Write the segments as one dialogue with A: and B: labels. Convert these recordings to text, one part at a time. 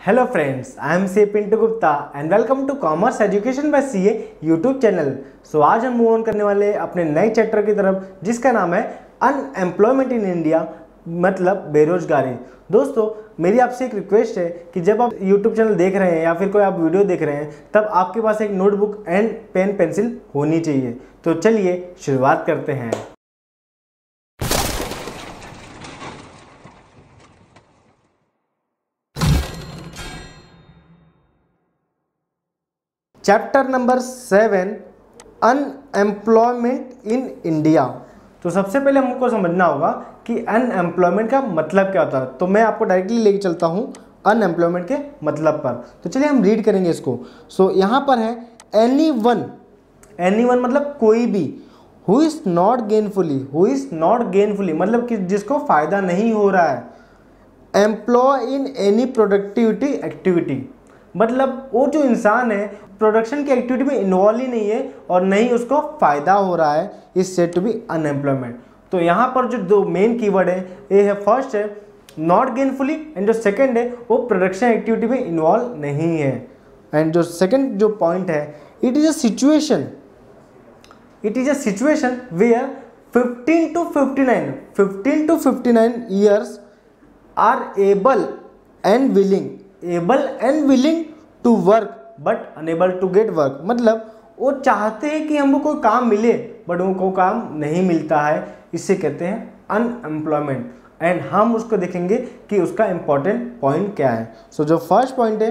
A: Hello friends, I am C Pintu Gupta and welcome to commerce education by CA YouTube channel. So आज हम move on करने वाले अपने नए चैप्टर की तरफ, जिसका नाम है अनएम्प्लॉयमेंट इन इंडिया, मतलब बेरोजगारी। दोस्तों, मेरी आपसे एक रिक्वेस्ट है कि जब आप यूट्यूब चैनल देख रहे हैं या फिर कोई आप वीडियो देख रहे हैं, तब आपके पास एक नोटबुक एंड पेन पेंसिल होनी चाहिए। तो चलिए शुरुआत करते हैं। Chapter number 7, unemployment in India. तो सबसे पहले हमको समझना होगा कि अनएम्प्लॉयमेंट का मतलब क्या होता है। तो मैं आपको डायरेक्टली लेके चलता हूँ अनएम्प्लॉयमेंट के मतलब पर। तो चलिए हम रीड करेंगे इसको। सो यहाँ पर है एनीवन मतलब कोई भी, हु इज़ नॉट गेनफुली मतलब कि जिसको फायदा नहीं हो रहा है, employ in any productivity activity, मतलब वो जो इंसान है प्रोडक्शन की एक्टिविटी में इन्वॉल्व ही नहीं है और नहीं उसको फायदा हो रहा है, is said to be unemployment. तो यहाँ पर जो दो मेन कीवर्ड है, ये है फर्स्ट है नॉट गेनफुली एंड जो सेकंड है वो प्रोडक्शन एक्टिविटी में इन्वॉल्व नहीं है। एंड जो सेकंड जो पॉइंट है, it is a situation where 15 to 59 years are able and willing to work but unable to get work, मतलब वो चाहते हैं कि हमको कोई काम मिले बट उनको काम नहीं मिलता है, इससे कहते हैं अनएम्प्लॉयमेंट। एंड हम उसको देखेंगे कि उसका इंपॉर्टेंट पॉइंट क्या है। सो जो फर्स्ट पॉइंट है,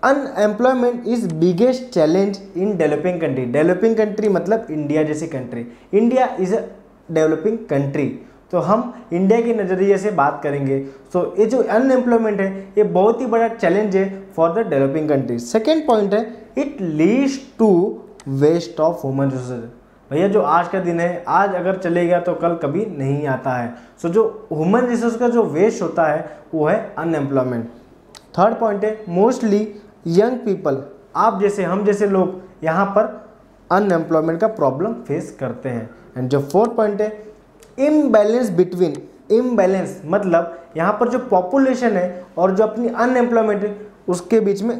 A: unemployment is biggest challenge in developing country. Developing country मतलब इंडिया जैसी country. India is a developing country, तो हम इंडिया के नज़रिए से बात करेंगे। सो ये जो अनएम्प्लॉयमेंट है, ये बहुत ही बड़ा चैलेंज है for the developing country. Second point है, it leads to waste of human resources. भैया जो आज का दिन है, आज अगर चलेगा तो कल कभी नहीं आता है। सो जो ह्यूमन रिसोर्स का जो वेस्ट होता है वो है अनएम्प्लॉयमेंट। थर्ड पॉइंट है, मोस्टली यंग पीपल, आप जैसे हम जैसे लोग यहाँ पर अनएम्प्लॉयमेंट का प्रॉब्लम फेस करते हैं। एंड जो फोर्थ पॉइंट है, इम्बैलेंस मतलब यहाँ पर जो पॉपुलेशन है और जो अपनी अनएम्प्लॉयमेंट है उसके बीच में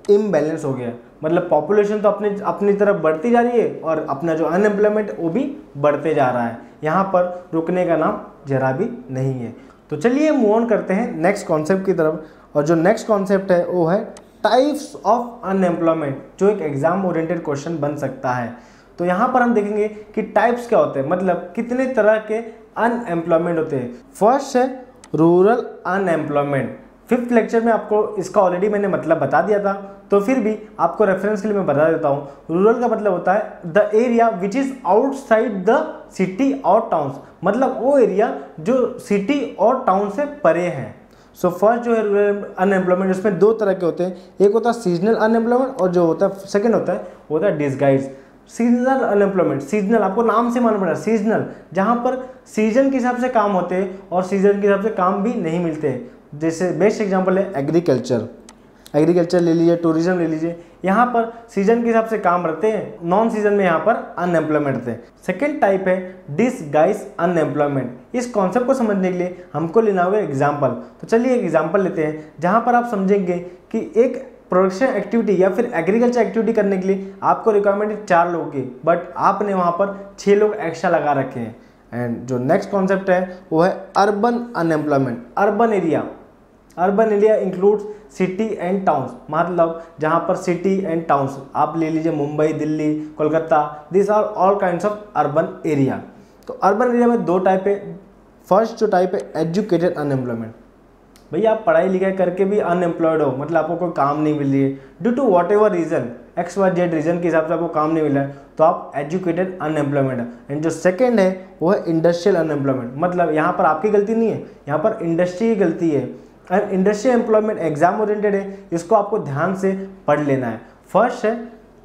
A: इम्बैलेंस हो गया। मतलब पॉपुलेशन तो अपनी तरफ बढ़ती जा रही है और अपना जो अनएम्प्लॉयमेंट वो भी बढ़ते जा रहा है। यहाँ पर रुकने का नाम जरा भी नहीं है। तो चलिए मूव ऑन करते हैं नेक्स्ट कॉन्सेप्ट की तरफ। और जो नेक्स्ट कॉन्सेप्ट है वो है टाइप्स ऑफ अनएम्प्लॉयमेंट, जो एक एग्जाम ओरिएंटेड क्वेश्चन बन सकता है। तो यहाँ पर हम देखेंगे कि टाइप्स क्या होते हैं, मतलब कितने तरह के अनएम्प्लॉयमेंट होते हैं। फर्स्ट है रूरल अनएम्प्लॉयमेंट। फिफ्थ लेक्चर में आपको इसका ऑलरेडी मैंने मतलब बता दिया था, तो फिर भी आपको रेफरेंस के लिए मैं बता देता हूँ। रूरल का मतलब होता है the area which is outside the city और टाउन्स, मतलब वो एरिया जो सिटी और टाउन से परे हैं। सो फर्स्ट जो है रूरल अनएम्प्लॉयमेंट, उसमें दो तरह के होते हैं। एक होता है सीजनल अनएम्प्लॉयमेंट और जो होता है सेकेंड होता है डिसगाइज। सीजनल अनएम्प्लॉयमेंट, सीजनल आपको नाम से मालूम पड़ा, सीजनल जहाँ पर सीजन के हिसाब से काम होते हैं और सीजन के हिसाब से काम भी नहीं मिलते। जैसे बेस्ट एग्जांपल है एग्रीकल्चर ले लीजिए, टूरिज्म ले लीजिए। यहाँ पर सीजन के हिसाब से काम रहते हैं, नॉन सीजन में यहाँ पर अनएम्प्लॉयमेंट रहते हैं। सेकेंड टाइप है डिसगाइज अनएम्प्लॉयमेंट। इस कॉन्सेप्ट को समझने के लिए हमको लेना होगा एग्जाम्पल। तो चलिए एक एग्जाम्पल लेते हैं जहाँ पर आप समझेंगे कि एक प्रोडक्शन एक्टिविटी या फिर एग्रीकल्चर एक्टिविटी करने के लिए आपको रिक्वायरमेंट है 4 लोगों की, बट आपने वहाँ पर 6 लोग एक्स्ट्रा लगा रखे हैं। एंड जो नेक्स्ट कॉन्सेप्ट है वो है urban unemployment. Urban area includes city and towns, मतलब जहाँ पर सिटी एंड टाउन्स आप ले लीजिए, Mumbai, Delhi, Kolkata, this are all kinds of urban area. तो अर्बन एरिया में 2 टाइप है। फर्स्ट जो टाइप है एजुकेटेड अनएम्प्लॉयमेंट। भैया आप पढ़ाई लिखाई करके भी अनएम्प्लॉयड हो, मतलब आपको कोई काम नहीं मिल रही है due to whatever reason, XYZ reason के हिसाब से आपको काम नहीं मिला है, तो आप एजुकेटेड अनएम्प्लॉयमेंट है। एंड जो सेकंड है वो है इंडस्ट्रियल अनएम्प्लॉयमेंट, मतलब यहाँ पर आपकी गलती नहीं है, यहाँ पर इंडस्ट्री की गलती है। And industrial employment exam oriented है, इसको आपको ध्यान से पढ़ लेना है। फर्स्ट है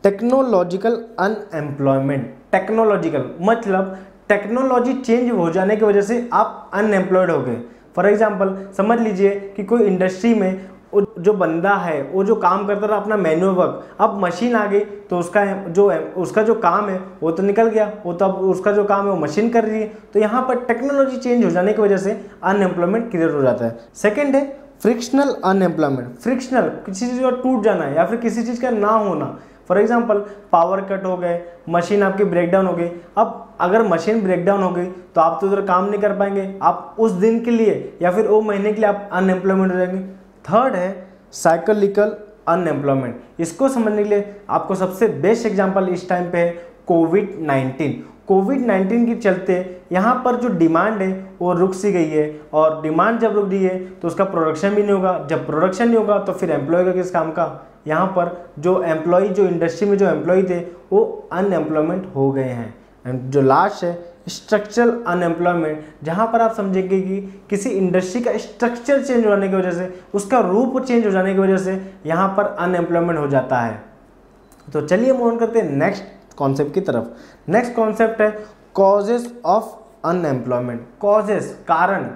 A: टेक्नोलॉजिकल अनएम्प्लॉयमेंट। टेक्नोलॉजिकल मतलब टेक्नोलॉजी चेंज हो जाने की वजह से आप अनएम्प्लॉयड हो गए। फॉर एग्जाम्पल समझ लीजिए कि कोई इंडस्ट्री में जो बंदा है वो जो काम करता था अपना मैनुअल वर्क, अब मशीन आ गई तो उसका जो काम है वो तो निकल गया, वो तो अब उसका जो काम है वो मशीन कर रही है। तो यहाँ पर टेक्नोलॉजी चेंज हो जाने की वजह से अनएम्प्लॉयमेंट क्रिएट हो जाता है। सेकंड है फ्रिक्शनल अनएम्प्लॉयमेंट, फ्रिक्शनल किसी चीज़ का टूट जाना है या फिर किसी चीज़ का ना होना। फॉर एग्जांपल पावर कट हो गए, मशीन आपकी ब्रेकडाउन हो गई। अब अगर मशीन ब्रेकडाउन हो गई तो आप तो उधर काम नहीं कर पाएंगे, आप उस दिन के लिए या फिर वो महीने के लिए आप अनएम्प्लॉयमेंट हो जाएंगे। थर्ड है साइक्लिकल अनएम्प्लॉयमेंट। इसको समझने के लिए आपको सबसे बेस्ट एग्जांपल इस टाइम पे है कोविड-19। कोविड-19 के चलते यहाँ पर जो डिमांड है वो रुक सी गई है, और डिमांड जब रुक गई है तो उसका प्रोडक्शन भी नहीं होगा। जब प्रोडक्शन नहीं होगा तो फिर एम्प्लॉय का किस काम का। यहाँ पर जो एम्प्लॉय, जो इंडस्ट्री में जो एम्प्लॉय थे वो अनएम्प्लॉयमेंट हो गए हैं। एंड जो लास्ट है स्ट्रक्चरल अनएम्प्लॉयमेंट, जहाँ पर आप समझेंगे कि किसी इंडस्ट्री का स्ट्रक्चर चेंज होने की वजह से, उसका रूप चेंज हो जाने की वजह से यहाँ पर अनएम्प्लॉयमेंट हो जाता है। तो चलिए मूव ऑन करते हैं नेक्स्ट कॉन्सेप्ट की तरफ। नेक्स्ट कॉन्सेप्ट है कॉजेस ऑफ अनएम्प्लॉयमेंट। कॉजेस, कारण।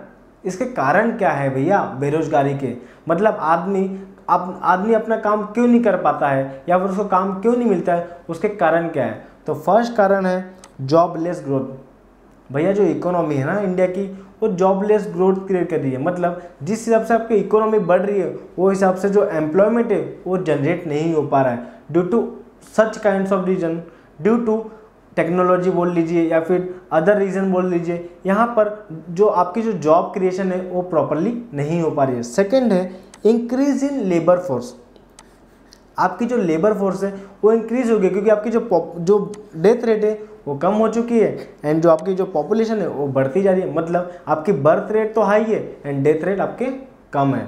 A: इसके कारण क्या है भैया बेरोजगारी के, मतलब आदमी अपना काम क्यों नहीं कर पाता है या फिर उसको काम क्यों नहीं मिलता है, उसके कारण क्या है। तो फर्स्ट कारण है जॉबलेस ग्रोथ। भैया जो इकोनॉमी है ना इंडिया की, वो जॉबलेस ग्रोथ क्रिएट कर रही है। मतलब जिस हिसाब से आपकी इकोनॉमी बढ़ रही है वो हिसाब से जो एम्प्लॉयमेंट है वो जनरेट नहीं हो पा रहा है, due to such kinds of reason, due to technology बोल लीजिए या फिर अदर रीजन बोल लीजिए। यहाँ पर जो आपकी जो जॉब क्रिएशन है वो प्रॉपरली नहीं हो पा रही है। सेकेंड है इंक्रीज इन लेबर फोर्स। आपकी जो लेबर फोर्स है वो इंक्रीज हो गई क्योंकि आपकी जो डेथ रेट है वो कम हो चुकी है, एंड जो आपकी जो पॉपुलेशन है वो बढ़ती जा रही है। मतलब आपकी बर्थ रेट तो हाई है एंड डेथ रेट आपके कम है।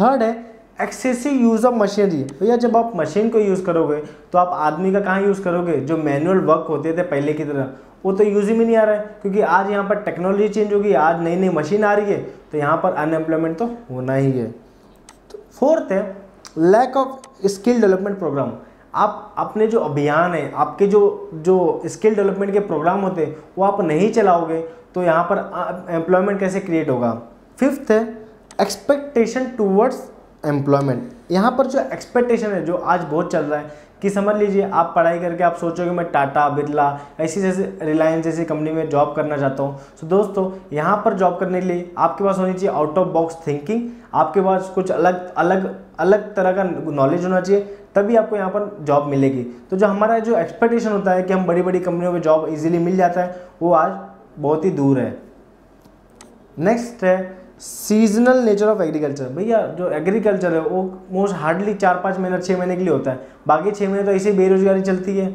A: थर्ड है एक्सेसिव यूज़ ऑफ मशीनरी। भैया जब आप मशीन को यूज़ करोगे तो आप आदमी का कहाँ यूज़ करोगे। जो मैनुअल वर्क होते थे पहले की तरह वो तो यूज ही में नहीं आ रहा है, क्योंकि आज यहाँ पर टेक्नोलॉजी चेंज होगी, आज नई नई मशीन आ रही है, तो यहाँ पर अनएम्प्लॉयमेंट तो होना ही है। तो फोर्थ है lack of skill development program. आप अपने जो अभियान है, आपके जो स्किल डेवलपमेंट के प्रोग्राम होते हैं वो आप नहीं चलाओगे तो यहाँ पर एम्प्लॉयमेंट कैसे क्रिएट होगा। फिफ्थ है एक्सपेक्टेशन टूवर्ड्स एम्प्लॉयमेंट। यहाँ पर जो एक्सपेक्टेशन है जो आज बहुत चल रहा है कि समझ लीजिए आप पढ़ाई करके आप सोचोगे मैं टाटा, बिरला, ऐसी जैसे रिलायंस जैसी कंपनी में जॉब करना चाहता हूँ। तो दोस्तों यहाँ पर जॉब करने के लिए आपके पास होनी चाहिए आउट ऑफ बॉक्स थिंकिंग, आपके पास कुछ अलग तरह का नॉलेज होना चाहिए, तभी आपको यहाँ पर जॉब मिलेगी। तो जो हमारा जो एक्सपेक्टेशन होता है कि हम बड़ी बड़ी कंपनियों में जॉब इजीली मिल जाता है वो आज बहुत ही दूर है। नेक्स्ट है सीजनल नेचर ऑफ एग्रीकल्चर। भैया जो एग्रीकल्चर है वो मोस्ट हार्डली 4-5 महीने 6 महीने के लिए होता है, बाकी 6 महीने तो ऐसे बेरोजगारी चलती है।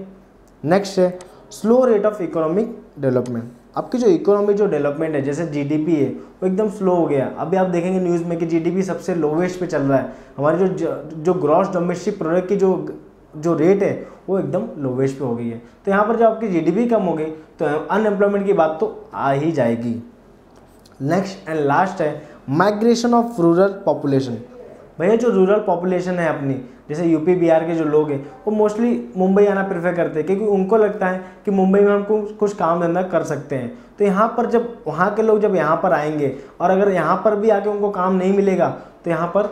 A: नेक्स्ट है slow rate of economic development. आपकी जो इकोनॉमी जो डेवलपमेंट है जैसे जीडीपी है वो एकदम स्लो हो गया। अभी आप देखेंगे न्यूज़ में कि जीडीपी सबसे लोवेस्ट पे चल रहा है। हमारी जो ग्रॉस डोमेस्टिक प्रोडक्ट की जो रेट है वो एकदम लोवेस्ट पे हो गई है। तो यहाँ पर जब आपकी जीडीपी कम हो गई तो अनएम्प्लॉयमेंट की बात तो आ ही जाएगी। नेक्स्ट एंड लास्ट है माइग्रेशन ऑफ रूरल पॉपुलेशन। भैया जो रूरल पॉपुलेशन है अपनी, जैसे यूपी बिहार के जो लोग हैं वो मोस्टली मुंबई आना प्रेफर करते हैं, क्योंकि उनको लगता है कि मुंबई में हम कुछ काम धंधा कर सकते हैं। तो यहाँ पर जब वहाँ के लोग जब यहाँ पर आएंगे और अगर यहाँ पर भी आके उनको काम नहीं मिलेगा तो यहाँ पर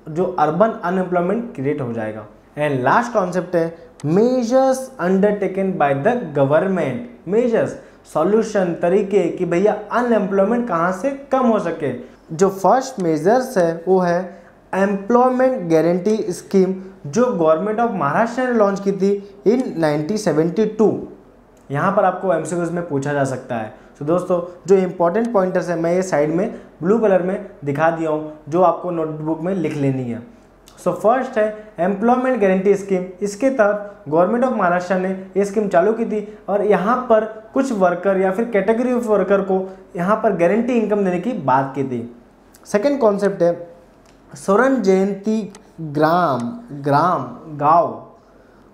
A: जो अर्बन अनएम्प्लॉयमेंट क्रिएट हो जाएगा। एंड लास्ट कॉन्सेप्ट है measures undertaken by the government. Measures, solution, तरीके कि भैया अनएम्प्लॉयमेंट कहाँ से कम हो सके। जो फर्स्ट मेजर्स है वो है एम्प्लॉयमेंट गारंटी स्कीम, जो गवर्नमेंट ऑफ महाराष्ट्र ने लॉन्च की थी इन 1972। यहाँ पर आपको एमसीक्यूज में पूछा जा सकता है। तो दोस्तों जो इंपॉर्टेंट पॉइंटर्स है मैं ये साइड में ब्लू कलर में दिखा दिया हूँ, जो आपको नोटबुक में लिख लेनी है। सो फर्स्ट है एम्प्लॉयमेंट गारंटी स्कीम। इसके तहत गवर्नमेंट ऑफ महाराष्ट्र ने ये स्कीम चालू की थी और यहाँ पर कुछ वर्कर या फिर कैटेगरी ऑफ वर्कर को यहाँ पर गारंटी इनकम देने की बात की थी। सेकेंड कॉन्सेप्ट है स्वर्ण जयंती गांव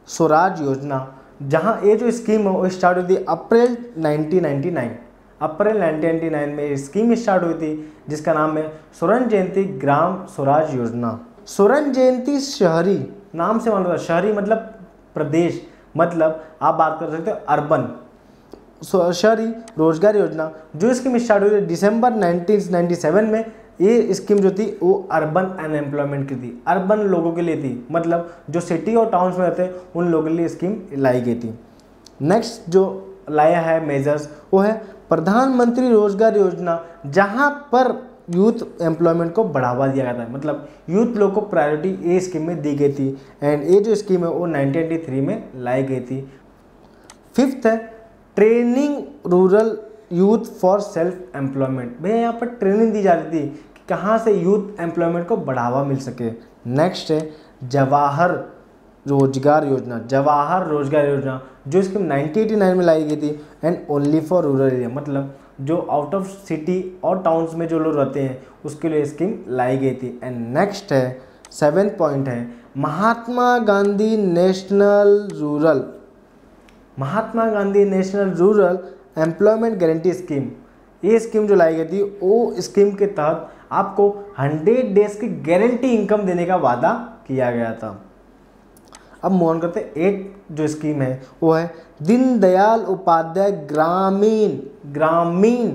A: स्वराज योजना, जहाँ ये जो स्कीम है वो स्टार्ट हुई थी अप्रैल 1999। अप्रैल 1999 में स्कीम स्टार्ट हुई थी जिसका नाम है स्वर्ण जयंती ग्राम स्वराज योजना। स्वर्ण जयंती शहरी नाम से मालूम है, शहरी मतलब प्रदेश, मतलब आप बात कर सकते हो अर्बन। शहरी रोजगार योजना जो स्कीम स्टार्ट हुई थी दिसंबर 1997 में, ये स्कीम जो थी वो अर्बन अनएम्प्लॉयमेंट की थी, अर्बन लोगों के लिए थी, मतलब जो सिटी और टाउन्स में रहते हैं उन लोगों के लिए स्कीम लाई गई थी। नेक्स्ट जो लाया है मेजर्स वो है प्रधानमंत्री रोजगार योजना, जहाँ पर यूथ एम्प्लॉयमेंट को बढ़ावा दिया गया था, मतलब यूथ लोग को प्रायोरिटी ये स्कीम में दी गई थी। एंड ये जो स्कीम है वो 1983 में लाई गई थी। फिफ्थ है training rural youth for self employment. भैया यहाँ पर ट्रेनिंग दी जा रही थी कि कहाँ से यूथ एम्प्लॉयमेंट को बढ़ावा मिल सके। नेक्स्ट है जवाहर रोजगार योजना। जवाहर रोजगार योजना जो स्कीम 1989 में लाई गई थी and only for rural area, मतलब जो आउट ऑफ सिटी और टाउन्स में जो लोग रहते हैं उसके लिए स्कीम लाई गई थी। एंड नेक्स्ट है 7th पॉइंट है Mahatma Gandhi National Rural Employment Guarantee Scheme. ये स्कीम जो लाई गई थी वो स्कीम के तहत आपको 100 डेज की गारंटी इनकम देने का वादा किया गया था। अब मूव ऑन करते हैं। 8 जो स्कीम है वो है दीनदयाल उपाध्याय ग्रामीण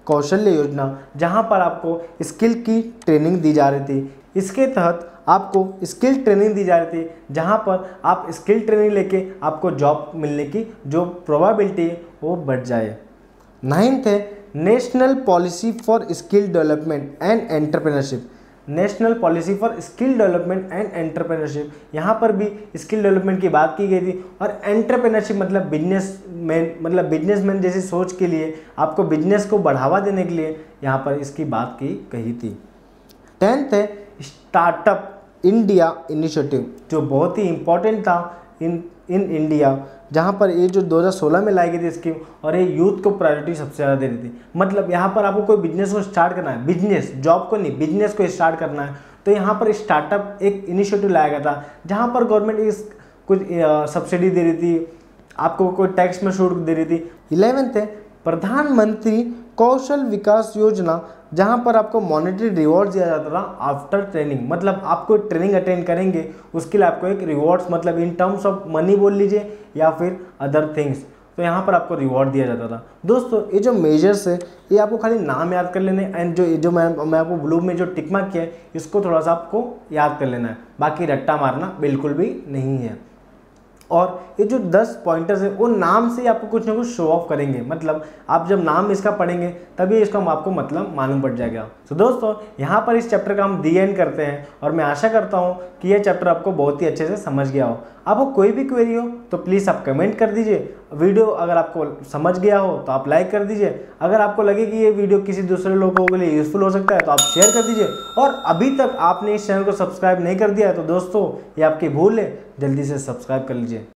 A: कौशल्य योजना, जहां पर आपको स्किल की ट्रेनिंग दी जा रही थी। इसके तहत आपको स्किल ट्रेनिंग दी जा रही थी जहां पर आप स्किल ट्रेनिंग लेके आपको जॉब मिलने की जो प्रोबेबिलिटी है वो बढ़ जाए। 9th है national policy for skill development and entrepreneurship. National policy for skill development and entrepreneurship, यहाँ पर भी स्किल डेवलपमेंट की बात की गई थी और एंटरप्रेन्योरशिप मतलब बिजनेसमैन जैसी सोच के लिए आपको बिजनेस को बढ़ावा देने के लिए यहाँ पर इसकी बात की कही थी। 10th है स्टार्टअप इंडिया इनिशिएटिव, जो बहुत ही इंपॉर्टेंट था इन इंडिया, जहाँ पर ये जो 2016 में लाई गई थी स्कीम और ये यूथ को प्रायोरिटी सबसे ज़्यादा दे रही थी। मतलब यहाँ पर आपको कोई बिजनेस को स्टार्ट करना है, बिजनेस जॉब को नहीं, बिजनेस को स्टार्ट करना है, तो यहाँ पर स्टार्टअप एक इनिशिएटिव लाया गया था जहाँ पर गवर्नमेंट इस कुछ सब्सिडी दे रही थी, आपको कोई टैक्स में छूट दे रही थी। 11th है प्रधानमंत्री कौशल विकास योजना, जहां पर आपको मॉनेटरी रिवॉर्ड दिया जाता था आफ्टर ट्रेनिंग, मतलब आपको ट्रेनिंग अटेंड करेंगे उसके लिए आपको एक रिवॉर्ड्स, मतलब इन टर्म्स ऑफ मनी बोल लीजिए या फिर अदर थिंग्स, तो यहाँ पर आपको रिवॉर्ड दिया जाता था। दोस्तों ये जो मेजर्स है ये आपको खाली नाम याद कर लेने एंड जो मैं आपको ब्लू में जो टिक मार्क किया है इसको थोड़ा सा आपको याद कर लेना है, बाकी रट्टा मारना बिल्कुल भी नहीं है। और ये जो 10 पॉइंटर्स है वो नाम से ही आपको कुछ ना कुछ शो ऑफ करेंगे, मतलब आप जब नाम इसका पढ़ेंगे तभी इसका आपको मतलब मालूम पड़ जाएगा। तो दोस्तों यहाँ पर इस चैप्टर का हम दी एंड करते हैं और मैं आशा करता हूँ कि यह चैप्टर आपको बहुत ही अच्छे से समझ गया हो। आपको कोई भी क्वेरी हो तो प्लीज़ आप कमेंट कर दीजिए। वीडियो अगर आपको समझ गया हो तो आप लाइक कर दीजिए। अगर आपको लगे कि ये वीडियो किसी दूसरे लोगों के लिए यूजफुल हो सकता है तो आप शेयर कर दीजिए। और अभी तक आपने इस चैनल को सब्सक्राइब नहीं कर दिया है तो दोस्तों ये आपकी भूल है, जल्दी से सब्सक्राइब कर लीजिए।